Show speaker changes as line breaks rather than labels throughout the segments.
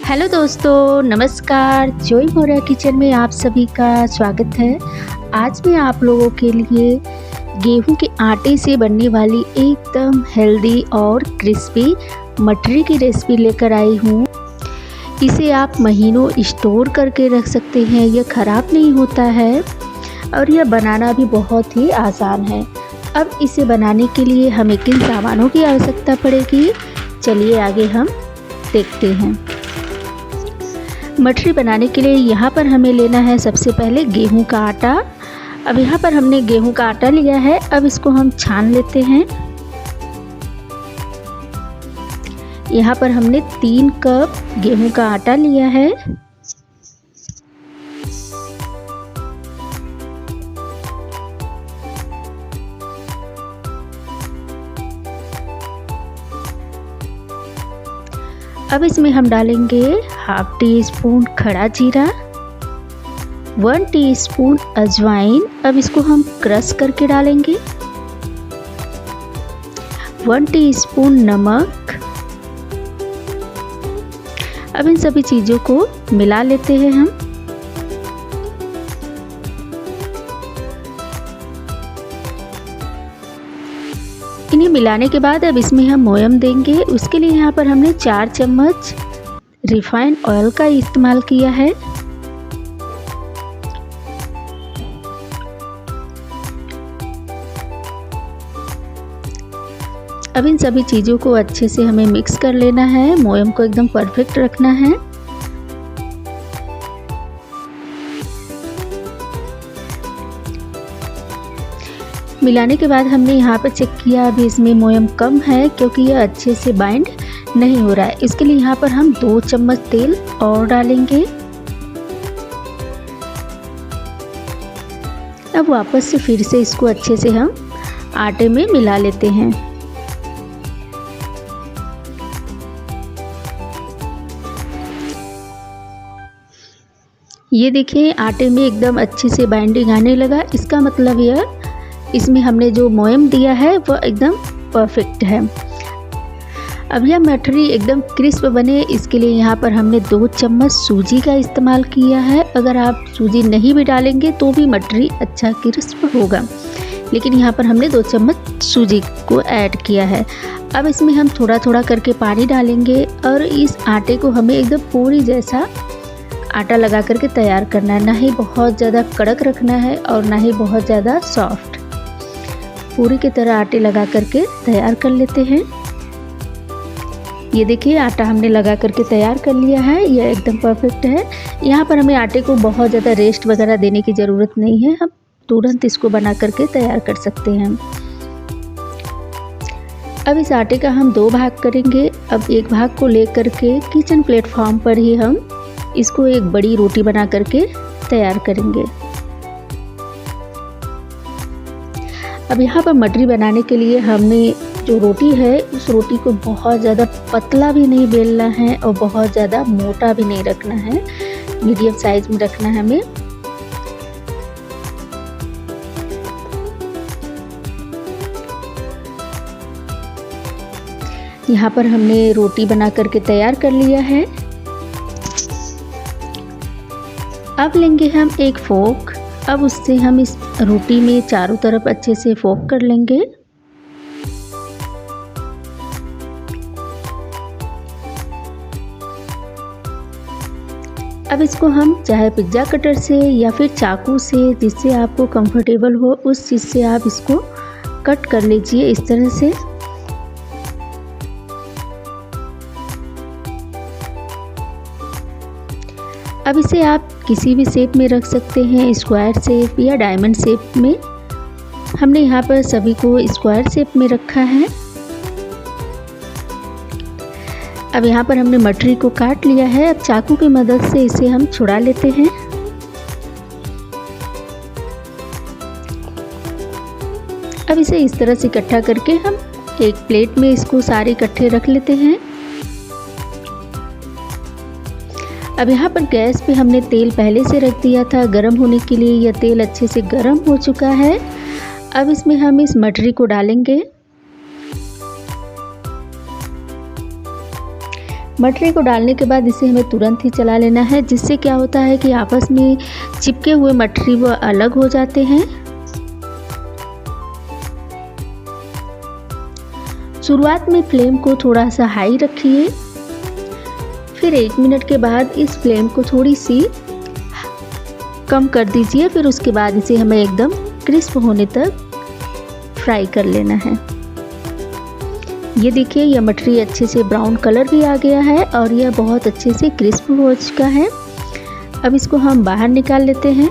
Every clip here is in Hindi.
हेलो दोस्तों, नमस्कार। जॉय मोरिया किचन में आप सभी का स्वागत है। आज मैं आप लोगों के लिए गेहूं के आटे से बनने वाली एकदम हेल्दी और क्रिस्पी मटरी की रेसिपी लेकर आई हूं। इसे आप महीनों स्टोर करके रख सकते हैं, यह ख़राब नहीं होता है और यह बनाना भी बहुत ही आसान है। अब इसे बनाने के लिए हमें किन सामानों की आवश्यकता पड़ेगी, चलिए आगे हम देखते हैं। मटरी बनाने के लिए यहाँ पर हमें लेना है सबसे पहले गेहूं का आटा। अब यहाँ पर हमने गेहूं का आटा लिया है, अब इसको हम छान लेते हैं। यहाँ पर हमने 3 कप गेहूं का आटा लिया है। अब इसमें हम डालेंगे हाफ टी स्पून खड़ा जीरा, 1 टीस्पून अजवाइन। अब इसको हम क्रश करके डालेंगे। 1 टीस्पून नमक। अब इन सभी चीज़ों को मिला लेते हैं हम। इन्हें मिलाने के बाद अब इसमें हम मोयम देंगे। उसके लिए यहाँ पर हमने 4 चम्मच रिफाइंड ऑयल का इस्तेमाल किया है। अब इन सभी चीज़ों को अच्छे से हमें मिक्स कर लेना है। मोयम को एकदम परफेक्ट रखना है। मिलाने के बाद हमने यहाँ पर चेक किया, अभी इसमें मोयम कम है क्योंकि यह अच्छे से बाइंड नहीं हो रहा है। इसके लिए यहाँ पर हम 2 चम्मच तेल और डालेंगे। अब वापस से फिर से इसको अच्छे से हम आटे में मिला लेते हैं। ये देखिए आटे में एकदम अच्छे से बाइंडिंग आने लगा। इसका मतलब यह इसमें हमने जो मोयम दिया है वह एकदम परफेक्ट है। अब यह मटरी एकदम क्रिस्प बने, इसके लिए यहाँ पर हमने 2 चम्मच सूजी का इस्तेमाल किया है। अगर आप सूजी नहीं भी डालेंगे तो भी मटरी अच्छा क्रिस्प होगा, लेकिन यहाँ पर हमने 2 चम्मच सूजी को ऐड किया है। अब इसमें हम थोड़ा थोड़ा करके पानी डालेंगे और इस आटे को हमें एकदम पूरी जैसा आटा लगा करके तैयार करना है। ना ही बहुत ज़्यादा कड़क रखना है और ना ही बहुत ज़्यादा सॉफ्ट। पूरी की तरह आटे लगा करके तैयार कर लेते हैं। ये देखिए आटा हमने लगा करके तैयार कर लिया है, यह एकदम परफेक्ट है। यहाँ पर हमें आटे को बहुत ज़्यादा रेस्ट वगैरह देने की ज़रूरत नहीं है, हम तुरंत इसको बना करके तैयार कर सकते हैं। अब इस आटे का हम 2 भाग करेंगे। अब एक भाग को ले करके किचन प्लेटफॉर्म पर ही हम इसको एक बड़ी रोटी बना करके तैयार करेंगे। अब यहाँ पर मटरी बनाने के लिए हमने जो रोटी है उस रोटी को बहुत ज़्यादा पतला भी नहीं बेलना है और बहुत ज़्यादा मोटा भी नहीं रखना है, मीडियम साइज में रखना है हमें। यहाँ पर हमने रोटी बना करके तैयार कर लिया है। अब लेंगे हम एक फोक। अब उससे हम इस रोटी में चारों तरफ अच्छे से फोक कर लेंगे। अब इसको हम चाहे पिज्ज़ा कटर से या फिर चाकू से, जिससे आपको कंफर्टेबल हो उस चीज़ से आप इसको कट कर लीजिए इस तरह से। अब इसे आप किसी भी शेप में रख सकते हैं, स्क्वायर शेप या डायमंड शेप में। हमने यहाँ पर सभी को स्क्वायर शेप में रखा है। अब यहाँ पर हमने मटरी को काट लिया है। अब चाकू की मदद से इसे हम छुड़ा लेते हैं। अब इसे इस तरह से इकट्ठा करके हम एक प्लेट में इसको सारे इकट्ठे रख लेते हैं। अब यहाँ पर गैस पे हमने तेल पहले से रख दिया था गरम होने के लिए। यह तेल अच्छे से गरम हो चुका है। अब इसमें हम इस मटरी को डालेंगे। मटरी को डालने के बाद इसे हमें तुरंत ही चला लेना है, जिससे क्या होता है कि आपस में चिपके हुए मटरी वो अलग हो जाते हैं। शुरुआत में फ्लेम को थोड़ा सा हाई रखिए, फिर 1 मिनट के बाद इस फ्लेम को थोड़ी सी कम कर दीजिए। फिर उसके बाद इसे हमें एकदम क्रिस्प होने तक फ्राई कर लेना है। ये देखिए, यह मटरी अच्छे से ब्राउन कलर भी आ गया है और यह बहुत अच्छे से क्रिस्प हो चुका है। अब इसको हम बाहर निकाल लेते हैं।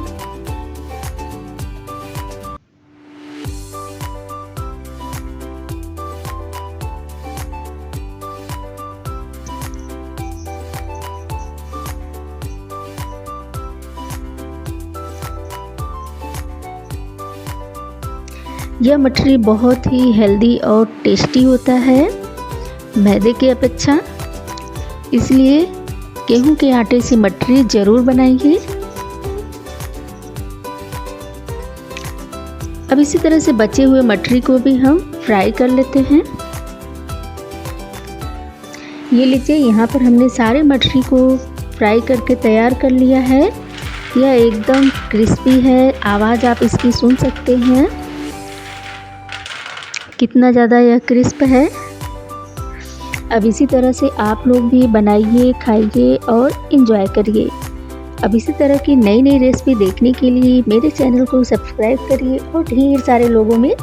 यह मटरी बहुत ही हेल्दी और टेस्टी होता है मैदे की अपेक्षा, इसलिए गेहूं के आटे से मटरी ज़रूर बनाइए। अब इसी तरह से बचे हुए मटरी को भी हम फ्राई कर लेते हैं। ये लीजिए, यहाँ पर हमने सारे मटरी को फ्राई करके तैयार कर लिया है। यह एकदम क्रिस्पी है, आवाज़ आप इसकी सुन सकते हैं कितना ज़्यादा यह क्रिस्प है। अब इसी तरह से आप लोग भी बनाइए, खाइए और इन्जॉय करिए। अब इसी तरह की नई नई रेसिपी देखने के लिए मेरे चैनल को सब्सक्राइब करिए और ढेर सारे लोगों में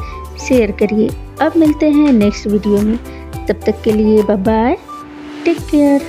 शेयर करिए। अब मिलते हैं नेक्स्ट वीडियो में, तब तक के लिए बाय बाय, टेक केयर।